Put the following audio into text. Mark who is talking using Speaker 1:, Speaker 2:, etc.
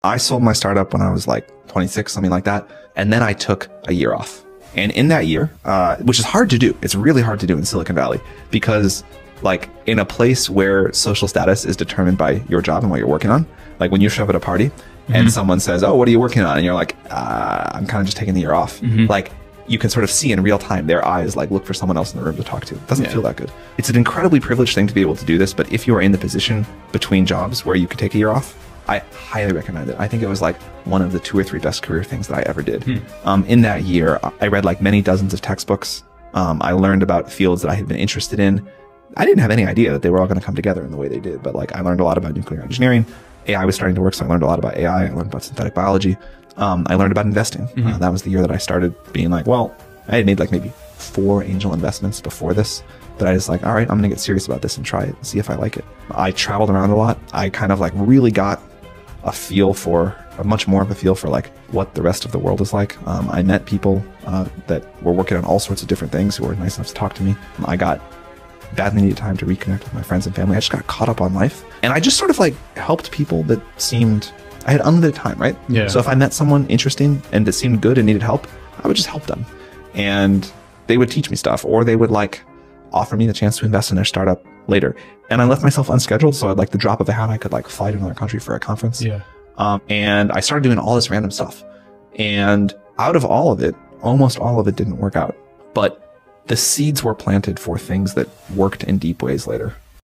Speaker 1: I sold my startup when I was like 26, something like that. And then I took a year off. And in that year, which is hard to do, it's really hard to do in Silicon Valley, because like in a place where social status is determined by your job and what you're working on, like when you show up at a party and someone says, oh, what are you working on? And you're like, I'm kind of just taking the year off. Like you can sort of see in real time, their eyes like look for someone else in the room to talk to. It doesn't feel that good. It's an incredibly privileged thing to be able to do this. But if you are in the position between jobs where you could take a year off, I highly recommend it. I think it was like one of the 2 or 3 best career things that I ever did. In that year, I read like many dozens of textbooks. I learned about fields that I had been interested in. I didn't have any idea that they were all going to come together in the way they did, but like I learned a lot about nuclear engineering. AI was starting to work, so I learned a lot about AI. I learned about synthetic biology. I learned about investing. That was the year that I started being like, well, I had made like maybe 4 angel investments before this, that I was like, all right, I'm going to get serious about this and try it and see if I like it. I traveled around a lot. I kind of like really got a feel for, much more of a feel for like what the rest of the world is like. I met people that were working on all sorts of different things who were nice enough to talk to me. I got badly needed time to reconnect with my friends and family. I just got caught up on life. And I just sort of like helped people that seemed, I had unlimited time, right? Yeah. So if I met someone interesting and that seemed good and needed help, I would just help them. And they would teach me stuff, or they would like offer me the chance to invest in their startup later. And I left myself unscheduled. So at like the drop of a hat, I could like fly to another country for a conference. Yeah. And I started doing all this random stuff. And out of all of it, almost all of it didn't work out. But the seeds were planted for things that worked in deep ways later.